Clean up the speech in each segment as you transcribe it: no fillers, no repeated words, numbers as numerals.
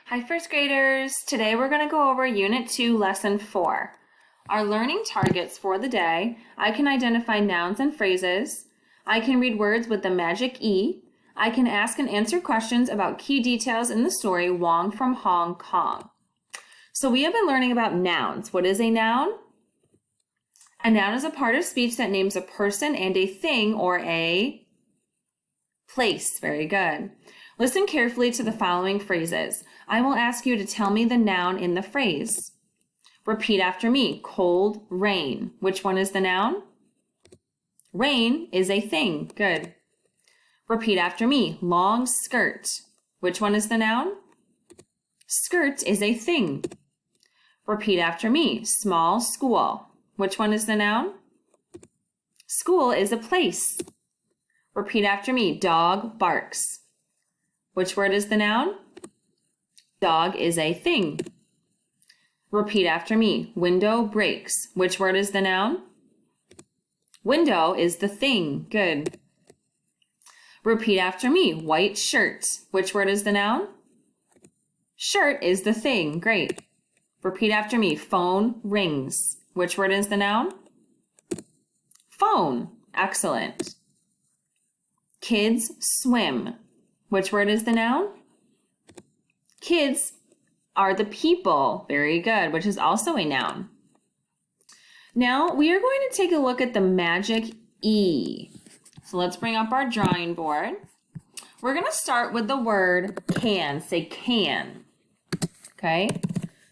Hi, first graders. Today we're going to go over Unit 2, Lesson 4. Our learning targets for the day. I can identify nouns and phrases. I can read words with the magic E. I can ask and answer questions about key details in the story Wong from Hong Kong. So we have been learning about nouns. What is a noun? A noun is a part of speech that names a person and a thing or a place. Very good. Listen carefully to the following phrases. I will ask you to tell me the noun in the phrase. Repeat after me. Cold, rain. Which one is the noun? Rain is a thing. Good. Repeat after me. Long skirt. Which one is the noun? Skirt is a thing. Repeat after me. Small school. Which one is the noun? School is a place. Repeat after me. Dog barks. Which word is the noun? Dog is a thing. Repeat after me. Window breaks. Which word is the noun? Window is the thing. Good. Repeat after me. White shirt. Which word is the noun? Shirt is the thing. Great. Repeat after me. Phone rings. Which word is the noun? Phone. Excellent. Kids swim. Which word is the noun? Kids are the people. Very good, which is also a noun. Now we are going to take a look at the magic E. So let's bring up our drawing board. We're going to start with the word can. Say can. Okay.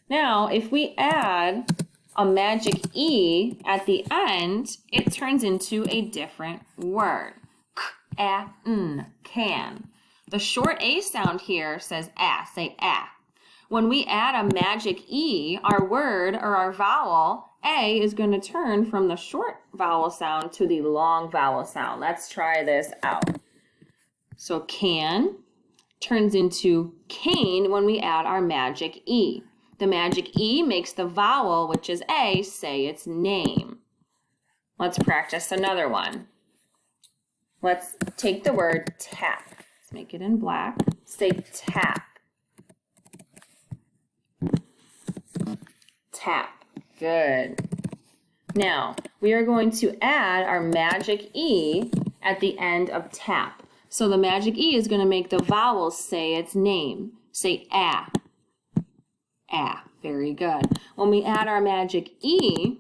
Now, if we add a magic E at the end, it turns into a different word. K-a-n, can. The short A sound here says a. Say a. When we add a magic E, our word or our vowel, A, is going to turn from the short vowel sound to the long vowel sound. Let's try this out. So can turns into cane when we add our magic E. The magic E makes the vowel, which is A, say its name. Let's practice another one. Let's take the word tap. Let's make it in black. Say tap. Tap. Good. Now, we are going to add our magic E at the end of tap. So the magic E is going to make the vowel say its name. Say a. A. Very good. When we add our magic E,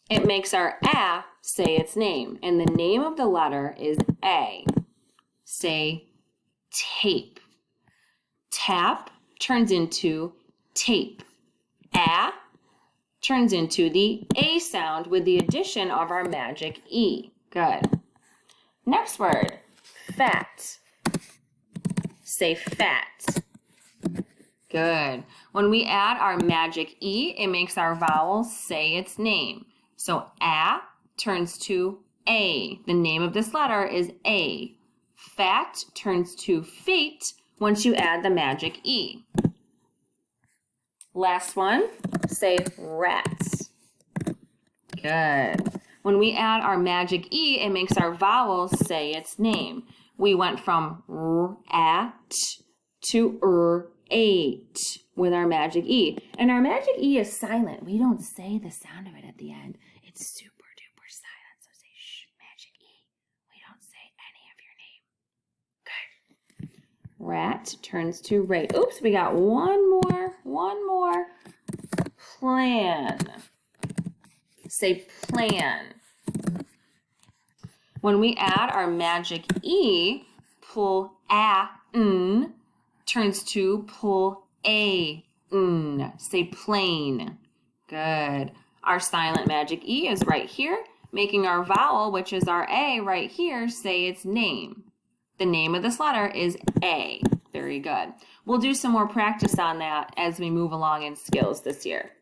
it makes our a say its name. And the name of the letter is A. Say tape. Tap turns into tape. A turns into the A sound with the addition of our magic E. Good. Next word, fat. Say fat. Good. When we add our magic E, it makes our vowel say its name. So A turns to A. The name of this letter is A. Fat turns to fate once you add the magic E. Last one, say rat. Good. When we add our magic E, it makes our vowel say its name. We went from rat to ate with our magic E. And our magic E is silent. We don't say the sound of it at the end. It's super duper silent. So say shh, magic E. We don't say any of your name. Good. Rat turns to rate. Oops, we got one more. Plan. Say plan. When we add our magic E, pull a, n, turns to pull a, n. Say plain. Good. Our silent magic E is right here, making our vowel, which is our A right here, say its name. The name of this letter is A. Very good. We'll do some more practice on that as we move along in skills this year.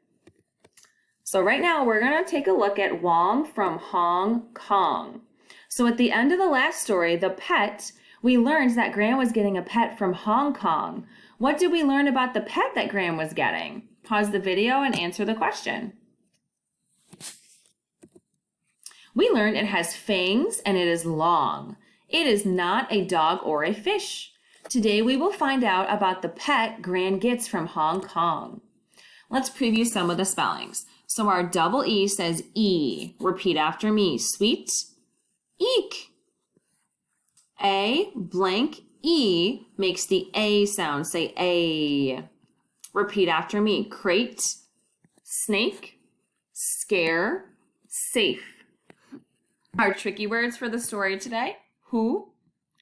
So right now we're going to take a look at Wong from Hong Kong. So at the end of the last story, the pet, we learned that Graham was getting a pet from Hong Kong. What did we learn about the pet that Graham was getting? Pause the video and answer the question. We learned it has fangs and it is long. It is not a dog or a fish. Today we will find out about the pet Gran gets from Hong Kong. Let's preview some of the spellings. So our double E says E. Repeat after me. Sweet. Eek. A blank E makes the A sound. Say A. Repeat after me. Crate. Snake. Scare. Safe. Our tricky words for the story today. Who,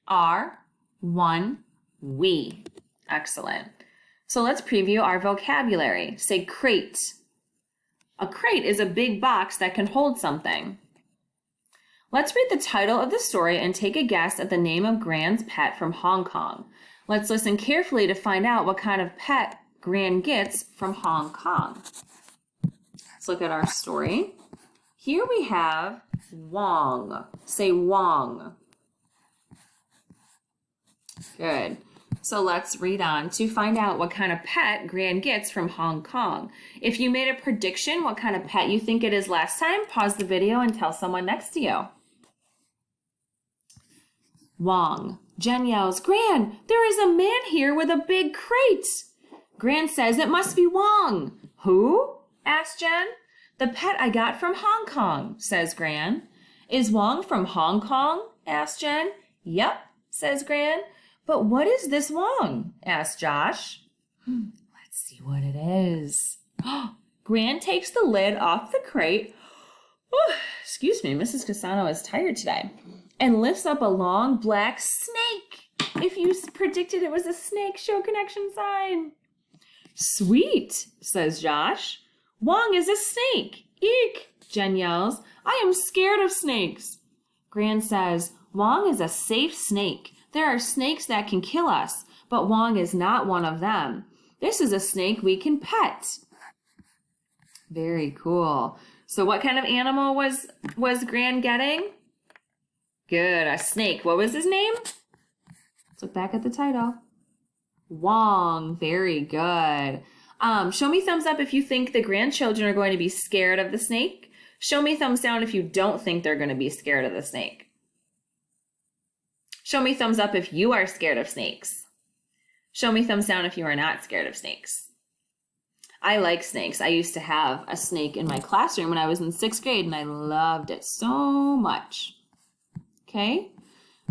are, one, we. Excellent. So let's preview our vocabulary. Say crate. A crate is a big box that can hold something. Let's read the title of the story and take a guess at the name of Gran's pet from Hong Kong. Let's listen carefully to find out what kind of pet Gran gets from Hong Kong. Let's look at our story. Here we have Wong. Say Wong. Good. So let's read on to find out what kind of pet Gran gets from Hong Kong. If you made a prediction what kind of pet you think it is last time, pause the video and tell someone next to you. Wong. Jen yells, Gran, there is a man here with a big crate. Gran says it must be Wong. Who? Asked Jen. The pet I got from Hong Kong, says Gran. Is Wong from Hong Kong? Asked Jen. Yep, says Gran. But what is this Wong? Asked Josh. Let's see what it is. Gran takes the lid off the crate. Excuse me, Mrs. Casano is tired today. And lifts up a long black snake. If you predicted it was a snake, show connection sign. Sweet, says Josh. Wong is a snake. Eek, Jen yells. I am scared of snakes. Gran says, Wong is a safe snake. There are snakes that can kill us, but Wong is not one of them. This is a snake we can pet. Very cool. So what kind of animal was Gran getting? Good, a snake. What was his name? Let's look back at the title. Wong. Very good. Show me thumbs up if you think the grandchildren are going to be scared of the snake. Show me thumbs down if you don't think they're going to be scared of the snake. Show me thumbs up if you are scared of snakes. Show me thumbs down if you are not scared of snakes. I like snakes. I used to have a snake in my classroom when I was in 6th grade, and I loved it so much. Okay?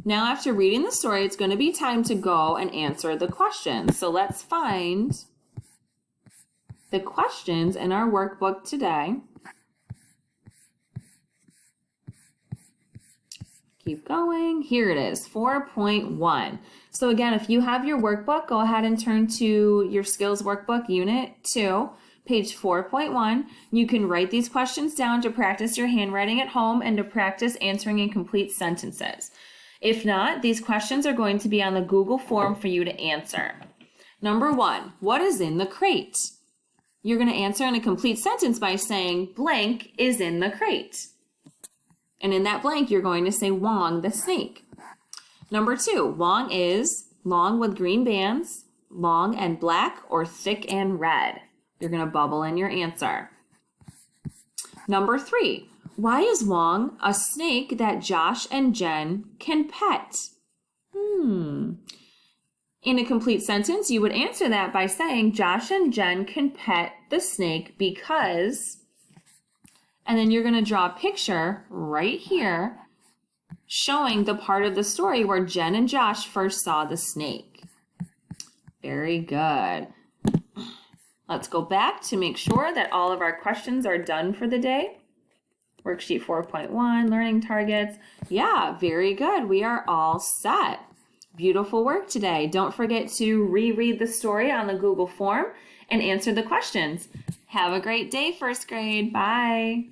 Now, after reading the story, it's going to be time to go and answer the questions. So let's find the questions in our workbook today. Keep going. Here it is, 4.1. So again, if you have your workbook, go ahead and turn to your skills workbook, unit 2, page 4.1. You can write these questions down to practice your handwriting at home and to practice answering in complete sentences. If not, these questions are going to be on the Google form for you to answer. Number 1, what is in the crate? You're going to answer in a complete sentence by saying blank is in the crate. And in that blank, you're going to say Wong the snake. Number 2, Wong is long with green bands, long and black, or thick and red. You're going to bubble in your answer. Number 3, why is Wong a snake that Josh and Jen can pet? In a complete sentence, you would answer that by saying Josh and Jen can pet the snake because... And then you're going to draw a picture right here showing the part of the story where Jen and Josh first saw the snake. Very good. Let's go back to make sure that all of our questions are done for the day. Worksheet 4.1, learning targets. Yeah, very good. We are all set. Beautiful work today. Don't forget to reread the story on the Google form and answer the questions. Have a great day, 1st grade. Bye.